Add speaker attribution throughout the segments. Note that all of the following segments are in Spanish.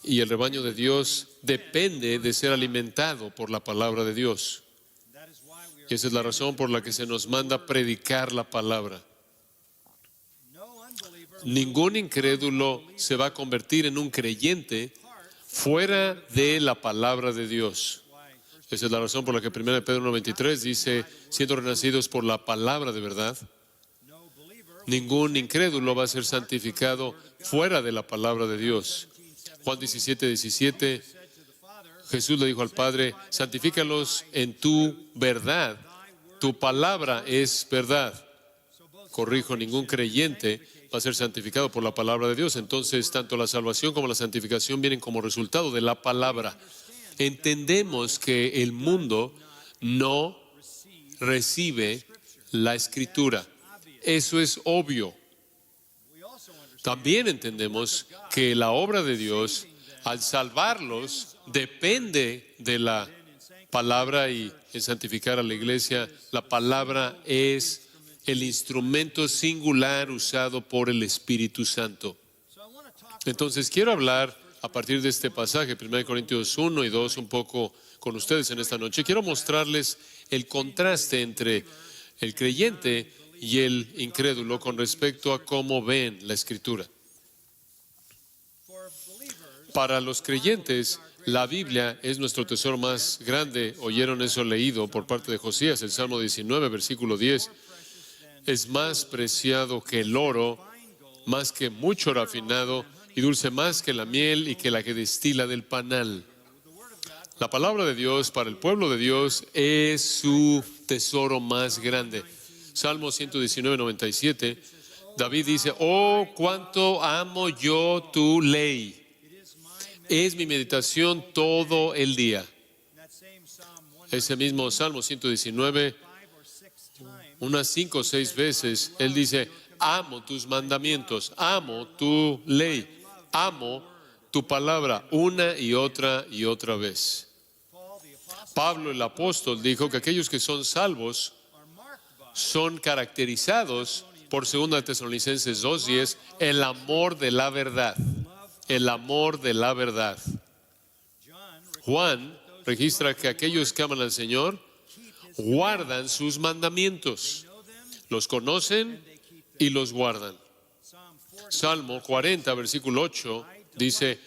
Speaker 1: Y el rebaño de Dios depende de ser alimentado por la palabra de Dios. Y esa es la razón por la que se nos manda predicar la palabra. Ningún incrédulo se va a convertir en un creyente fuera de la palabra de Dios. Esa es la razón por la que 1 Pedro 1:23 dice, siendo renacidos por la palabra de verdad, ningún incrédulo va a ser santificado fuera de la palabra de Dios. Juan 17:17, Jesús le dijo al Padre, santifícalos en tu verdad. Tu palabra es verdad. Corrijo, ningún creyente va a ser santificado por la palabra de Dios. Entonces, tanto la salvación como la santificación vienen como resultado de la palabra. Entendemos que el mundo no recibe la Escritura. Eso es obvio. También entendemos que la obra de Dios, al salvarlos, depende de la palabra, y en santificar a la iglesia, la palabra es el instrumento singular usado por el Espíritu Santo. Entonces, quiero hablar a partir de este pasaje, 1 Corintios 1 y 2, un poco con ustedes en esta noche. Quiero mostrarles el contraste entre el creyente y el incrédulo con respecto a cómo ven la Escritura. Para los creyentes, la Biblia es nuestro tesoro más grande. Oyeron eso leído por parte de Josías, el Salmo 19, versículo 10. Es más preciado que el oro, más que mucho refinado, y dulce más que la miel y que la que destila del panal. La palabra de Dios para el pueblo de Dios es su tesoro más grande. Salmo 119, 97, David dice, oh, cuánto amo yo tu ley. Es mi meditación todo el día. Ese mismo Salmo 119, unas 5 o 6 veces, él dice, amo tus mandamientos, amo tu ley, amo tu palabra, una y otra vez. Pablo el apóstol dijo que aquellos que son salvos son caracterizados por 2 Tesalonicenses 2:10, el amor de la verdad. El amor de la verdad. Juan registra que aquellos que aman al Señor guardan sus mandamientos. Los conocen y los guardan. Salmo 40, versículo 8, dice,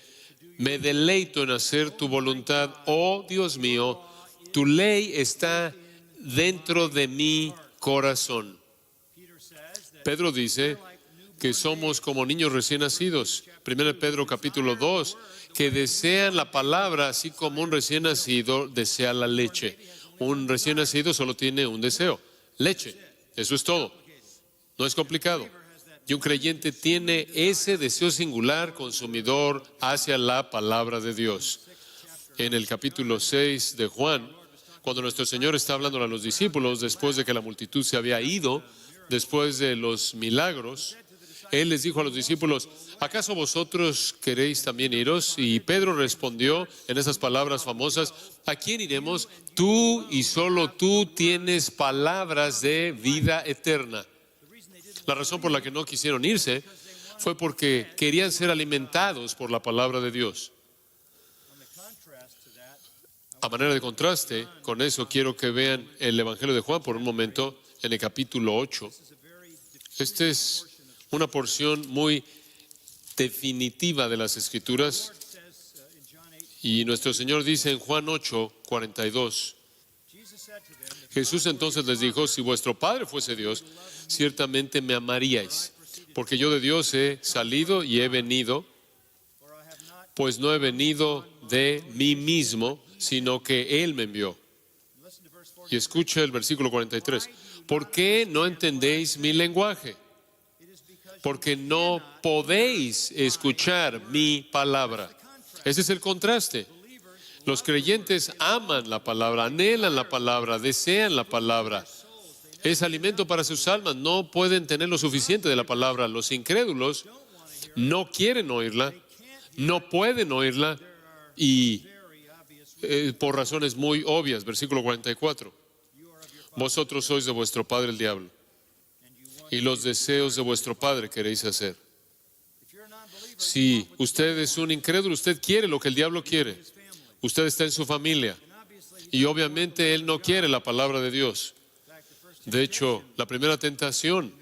Speaker 1: me deleito en hacer tu voluntad, oh Dios mío, tu ley está dentro de mi corazón. Pedro dice que somos como niños recién nacidos. 1 Pedro capítulo 2, que desean la palabra así como un recién nacido desea la leche. Un recién nacido solo tiene un deseo, leche. Eso es todo. No es complicado. Y un creyente tiene ese deseo singular consumidor hacia la palabra de Dios. En el capítulo 6 de Juan, cuando nuestro Señor está hablando a los discípulos, después de que la multitud se había ido, después de los milagros, Él les dijo a los discípulos, ¿acaso vosotros queréis también iros? Y Pedro respondió en esas palabras famosas, ¿a quién iremos? Tú y solo tú tienes palabras de vida eterna. La razón por la que no quisieron irse fue porque querían ser alimentados por la palabra de Dios. A manera de contraste, con eso quiero que vean el Evangelio de Juan por un momento, en el capítulo 8. Este es una porción muy definitiva de las Escrituras. Y nuestro Señor dice en Juan 8, 42, Jesús entonces les dijo, si vuestro Padre fuese Dios, ciertamente me amaríais, porque yo de Dios he salido y he venido, pues no he venido de mí mismo, sino que Él me envió. Y escucha el versículo 43, ¿por qué no entendéis mi lenguaje? Porque no podéis escuchar mi palabra. Ese es el contraste. Los creyentes aman la palabra, anhelan la palabra, desean la palabra. Es alimento para sus almas, no pueden tener lo suficiente de la palabra. Los incrédulos no quieren oírla, no pueden oírla y por razones muy obvias. Versículo 44. Vosotros sois de vuestro padre el diablo, y los deseos de vuestro padre queréis hacer. Si usted es un incrédulo, usted quiere lo que el diablo quiere. Usted está en su familia y obviamente él no quiere la palabra de Dios. De hecho, la primera tentación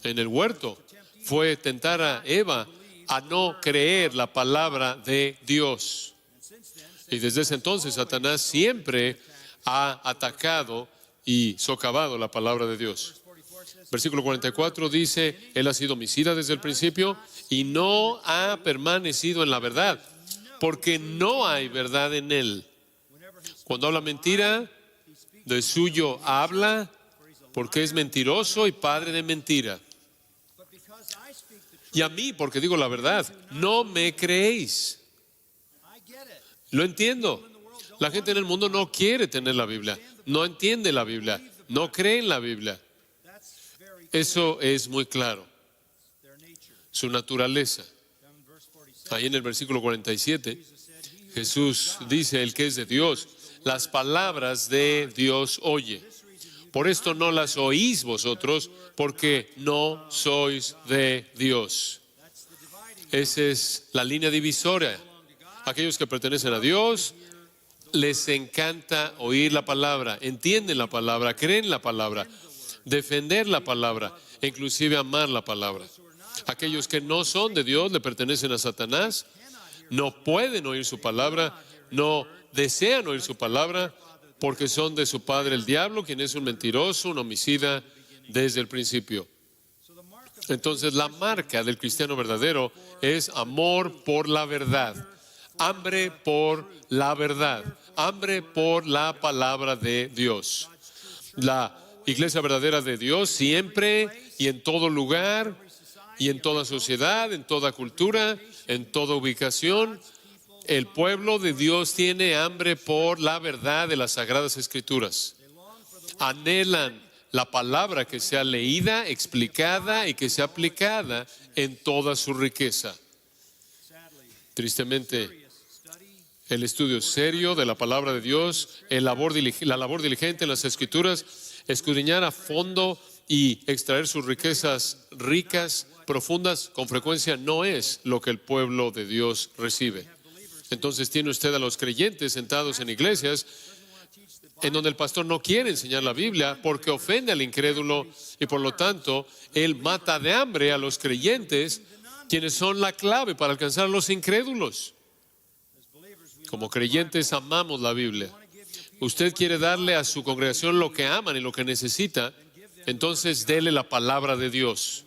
Speaker 1: en el huerto fue tentar a Eva a no creer la palabra de Dios. Y desde ese entonces Satanás siempre ha atacado y socavado la palabra de Dios. Versículo 44 dice, Él ha sido homicida desde el principio y no ha permanecido en la verdad, porque no hay verdad en Él. Cuando habla mentira, de suyo habla, porque es mentiroso y padre de mentira. Y a mí, porque digo la verdad, no me creéis. Lo entiendo. La gente en el mundo no quiere tener la Biblia, no entiende la Biblia, no cree en la Biblia. Eso es muy claro. Su naturaleza. Ahí en el versículo 47, Jesús dice, el que es de Dios, las palabras de Dios oye. Por esto no las oís vosotros, porque no sois de Dios. Esa es la línea divisoria. Aquellos que pertenecen a Dios, les encanta oír la palabra, entienden la palabra, creen la palabra, defender la palabra, e inclusive amar la palabra. Aquellos que no son de Dios, le pertenecen a Satanás, no pueden oír su palabra, no desean oír su palabra, porque son de su padre el diablo, quien es un mentiroso, un homicida desde el principio. Entonces la marca del cristiano verdadero es amor por la verdad, hambre por la verdad, hambre por la palabra de Dios. La iglesia verdadera de Dios siempre y en todo lugar y en toda sociedad, en toda cultura, en toda ubicación, el pueblo de Dios tiene hambre por la verdad de las Sagradas Escrituras. Anhelan la palabra que sea leída, explicada y que sea aplicada en toda su riqueza. Tristemente, el estudio serio de la palabra de Dios, la labor diligente en las Escrituras, escudriñar a fondo y extraer sus riquezas ricas, profundas, con frecuencia no es lo que el pueblo de Dios recibe. Entonces tiene usted a los creyentes sentados en iglesias en donde el pastor no quiere enseñar la Biblia porque ofende al incrédulo y por lo tanto él mata de hambre a los creyentes, quienes son la clave para alcanzar a los incrédulos. Como creyentes amamos la Biblia. Usted quiere darle a su congregación lo que aman y lo que necesita, entonces dele la palabra de Dios.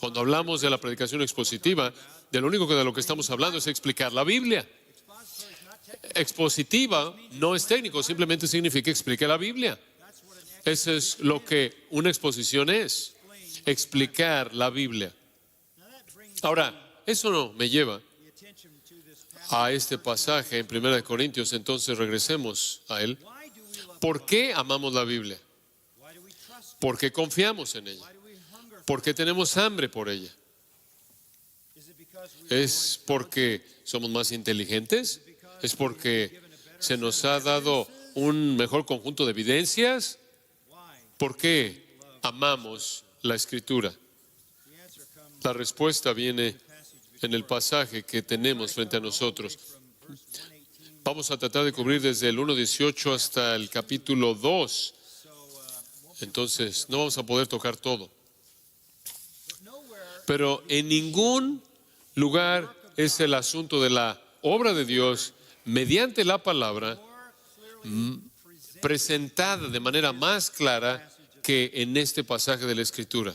Speaker 1: Cuando hablamos de la predicación expositiva, de lo que estamos hablando es explicar la Biblia. Expositiva no es técnico, simplemente significa explicar la Biblia. Eso es lo que una exposición es, explicar la Biblia. Ahora, eso no me lleva a este pasaje en 1 Corintios, entonces regresemos a él. ¿Por qué amamos la Biblia? ¿Por qué confiamos en ella? ¿Por qué tenemos hambre por ella? ¿Es porque somos más inteligentes? ¿Es porque se nos ha dado un mejor conjunto de evidencias? ¿Por qué amamos la Escritura? La respuesta viene en el pasaje que tenemos frente a nosotros. Vamos a tratar de cubrir desde el 1:18 hasta el capítulo 2. Entonces, no vamos a poder tocar todo. Pero en ningún lugar es el asunto de la obra de Dios mediante la palabra presentada de manera más clara que en este pasaje de la Escritura.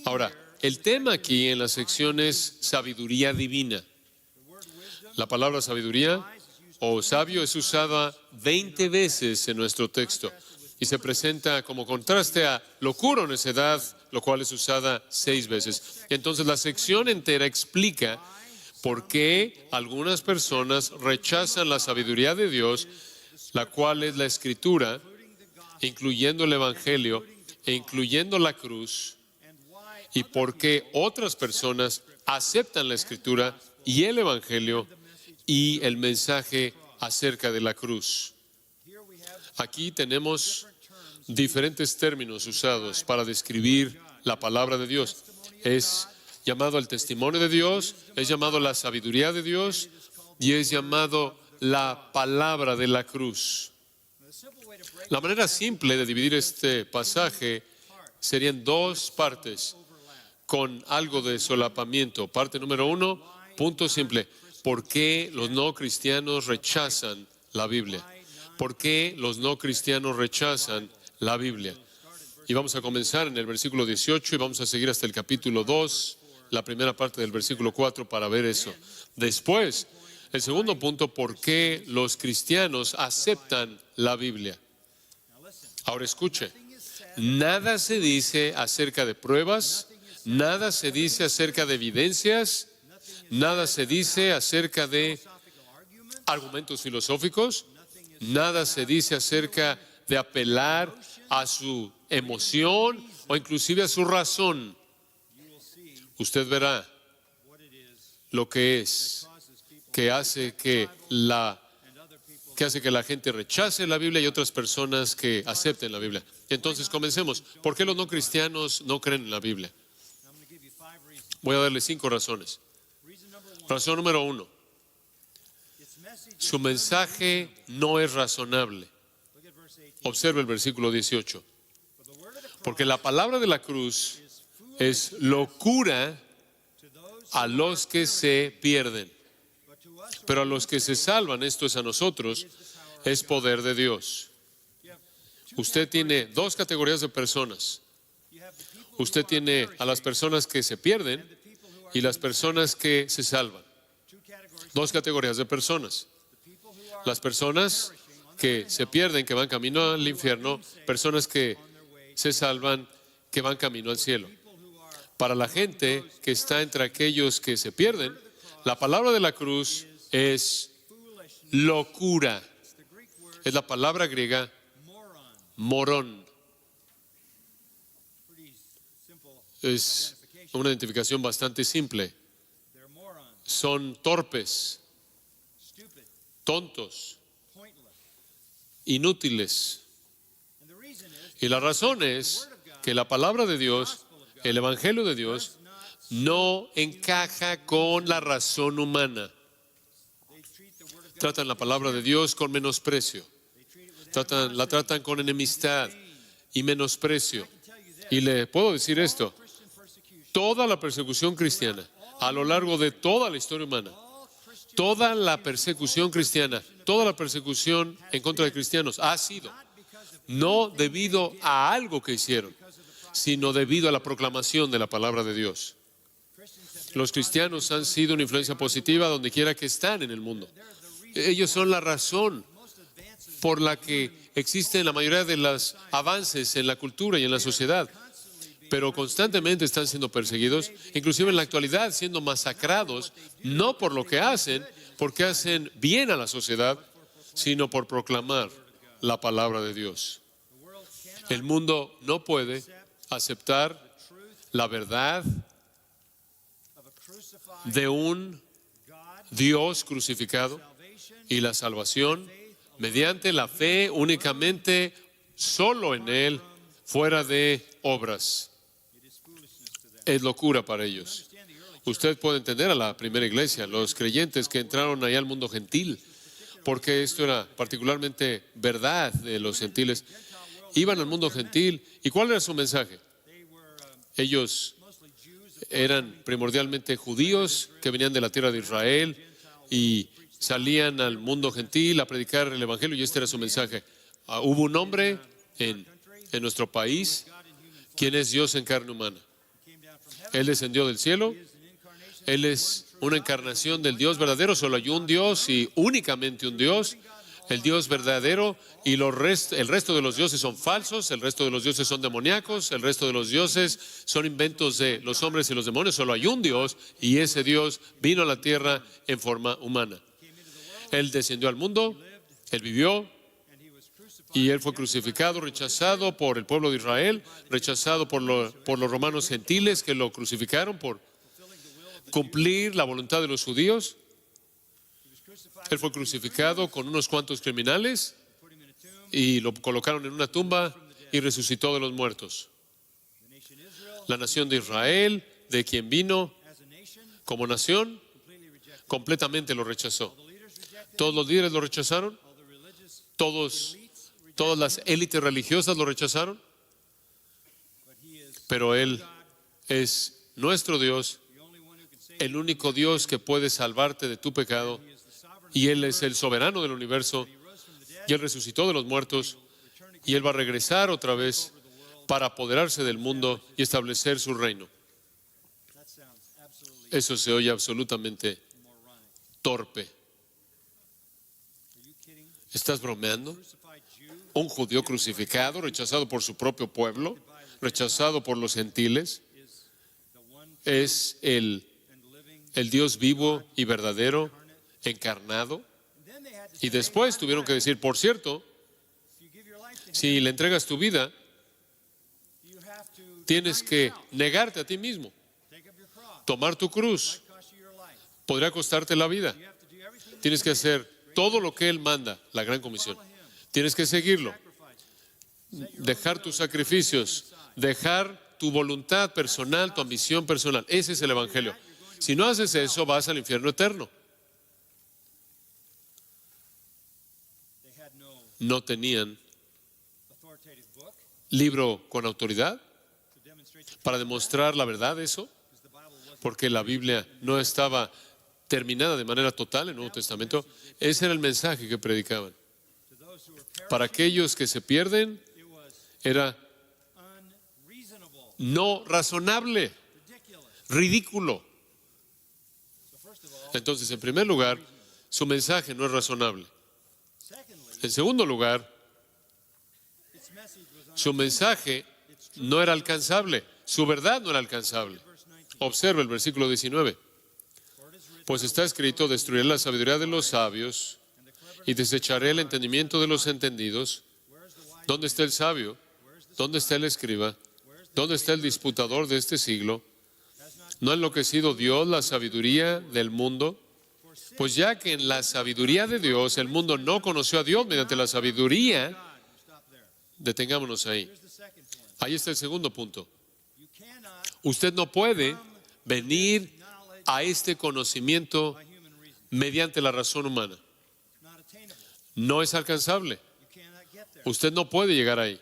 Speaker 1: Ahora, el tema aquí en la sección es sabiduría divina. La palabra sabiduría o sabio es usada 20 veces en nuestro texto y se presenta como contraste a locura o necedad, lo cual es usada 6 veces. Entonces la sección entera explica por qué algunas personas rechazan la sabiduría de Dios, la cual es la Escritura, incluyendo el Evangelio e incluyendo la cruz, y por qué otras personas aceptan la Escritura y el Evangelio y el mensaje acerca de la cruz. Aquí tenemos diferentes términos usados para describir la palabra de Dios. Es llamado el testimonio de Dios, es llamado la sabiduría de Dios y es llamado la palabra de la cruz. La manera simple de dividir este pasaje sería en dos partes, con algo de solapamiento. Parte número 1, punto simple. ¿Por qué los no cristianos rechazan la Biblia? ¿Por qué los no cristianos rechazan la Biblia? Y vamos a comenzar en el versículo 18 y vamos a seguir hasta el capítulo 2, la primera parte del versículo 4 para ver eso. Después, el segundo punto, ¿por qué los cristianos aceptan la Biblia? Ahora escuche, nada se dice acerca de pruebas, nada se dice acerca de evidencias, nada se dice acerca de argumentos filosóficos, nada se dice acerca de apelar a su emoción o inclusive a su razón. Usted verá lo que es, que hace que la gente rechace la Biblia y otras personas que acepten la Biblia. Entonces comencemos. ¿Por qué los no cristianos no creen en la Biblia? Voy a darle 5 razones. Razón número 1. Su mensaje no es razonable. Observe el versículo 18. Porque la palabra de la cruz es locura a los que se pierden. Pero a los que se salvan, esto es a nosotros, es poder de Dios. Usted tiene 2 categorías de personas. Usted tiene a las personas que se pierden y las personas que se salvan. 2 categorías de personas. Las personas que se pierden, que van camino al infierno, personas que se salvan, que van camino al cielo. Para la gente que está entre aquellos que se pierden, la palabra de la cruz es locura. Es la palabra griega morón. Es una identificación bastante simple. Son torpes, tontos, inútiles. Y la razón es que la palabra de Dios, el Evangelio de Dios, no encaja con la razón humana. Tratan la palabra de Dios con menosprecio. La tratan con enemistad y menosprecio. Y le puedo decir esto, toda la persecución cristiana, a lo largo de toda la historia humana, toda la persecución cristiana, toda la persecución en contra de cristianos ha sido no debido a algo que hicieron, sino debido a la proclamación de la palabra de Dios. Los cristianos han sido una influencia positiva donde quiera que están en el mundo. Ellos son la razón por la que existen la mayoría de los avances en la cultura y en la sociedad, pero constantemente están siendo perseguidos, inclusive en la actualidad siendo masacrados, no por lo que hacen, porque hacen bien a la sociedad, sino por proclamar la palabra de Dios. El mundo no puede aceptar la verdad de un Dios crucificado y la salvación mediante la fe únicamente, solo en Él, fuera de obras. Es locura para ellos. Usted puede entender a la primera iglesia, los creyentes que entraron allá al mundo gentil, porque esto era particularmente verdad de los gentiles. Iban al mundo gentil, ¿y cuál era su mensaje? Ellos eran primordialmente judíos que venían de la tierra de Israel y salían al mundo gentil a predicar el evangelio, y este era su mensaje. Hubo un hombre en nuestro país quien es Dios en carne humana. Él descendió del cielo. Él es una encarnación del Dios verdadero. Solo hay un Dios y únicamente un Dios, el Dios verdadero, y el resto de los dioses son falsos, el resto de los dioses son demoníacos, el resto de los dioses son inventos de los hombres y los demonios. Solo hay un Dios, y ese Dios vino a la tierra en forma humana. Él descendió al mundo, Él vivió, y Él fue crucificado, rechazado por el pueblo de Israel, rechazado por los romanos gentiles que lo crucificaron por cumplir la voluntad de los judíos. Él fue crucificado con unos cuantos criminales y lo colocaron en una tumba y resucitó de los muertos. La nación de Israel de quien vino como nación, completamente lo rechazó. Todos los líderes lo rechazaron, todas las élites religiosas lo rechazaron, pero Él es nuestro Dios, el único Dios que puede salvarte de tu pecado, y Él es el soberano del universo, y Él resucitó de los muertos, y Él va a regresar otra vez para apoderarse del mundo y establecer su reino. Eso se oye absolutamente torpe. ¿Estás bromeando? Un judío crucificado, rechazado por su propio pueblo, rechazado por los gentiles, es el Dios vivo y verdadero, encarnado. Y después tuvieron que decir, por cierto, si le entregas tu vida, tienes que negarte a ti mismo, tomar tu cruz. Podría costarte la vida. Tienes que hacer todo lo que Él manda, la gran comisión. Tienes que seguirlo. Dejar tus sacrificios, dejar tu voluntad personal, tu ambición personal. Ese es el Evangelio. Si no haces eso, vas al infierno eterno. No tenían libro con autoridad para demostrar la verdad de eso, porque la Biblia no estaba terminada de manera total en el Nuevo Testamento. Ese era el mensaje que predicaban. Para aquellos que se pierden, era no razonable, ridículo. Entonces, en primer lugar, su mensaje no es razonable. En segundo lugar, su mensaje no era alcanzable, su verdad no era alcanzable. Observa el versículo 19. Pues está escrito, destruiré la sabiduría de los sabios y desecharé el entendimiento de los entendidos. ¿Dónde está el sabio? ¿Dónde está el escriba? ¿Dónde está el disputador de este siglo? ¿No ha enloquecido Dios la sabiduría del mundo? Pues ya que en la sabiduría de Dios el mundo no conoció a Dios mediante la sabiduría, detengámonos ahí. Ahí está el segundo punto. Usted no puede venir a este conocimiento mediante la razón humana. No es alcanzable. Usted no puede llegar ahí.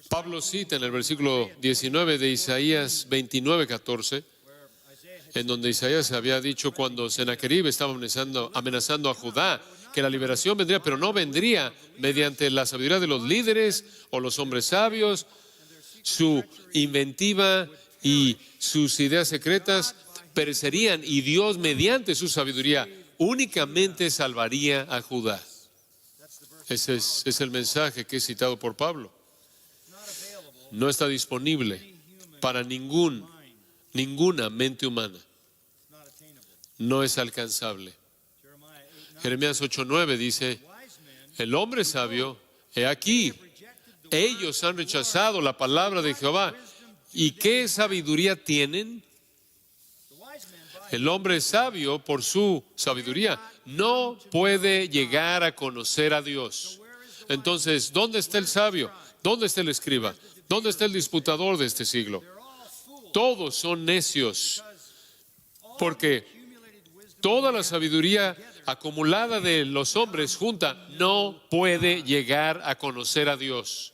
Speaker 1: Pablo cita en el versículo 19 de Isaías 29:14, en donde Isaías había dicho cuando Sennacherib estaba amenazando a Judá, que la liberación vendría, pero no vendría mediante la sabiduría de los líderes o los hombres sabios, su inventiva y sus ideas secretas perecerían, y Dios mediante su sabiduría únicamente salvaría a Judá. Ese es el mensaje que es citado por Pablo. No está disponible para ninguna mente humana. No es alcanzable. Jeremías 8:9 dice, el hombre sabio, he aquí, ellos han rechazado la palabra de Jehová. ¿Y qué sabiduría tienen? El hombre sabio, por su sabiduría, no puede llegar a conocer a Dios. Entonces, ¿dónde está el sabio? ¿Dónde está el escriba? ¿Dónde está el disputador de este siglo? Todos son necios, porque toda la sabiduría acumulada de los hombres junta no puede llegar a conocer a Dios.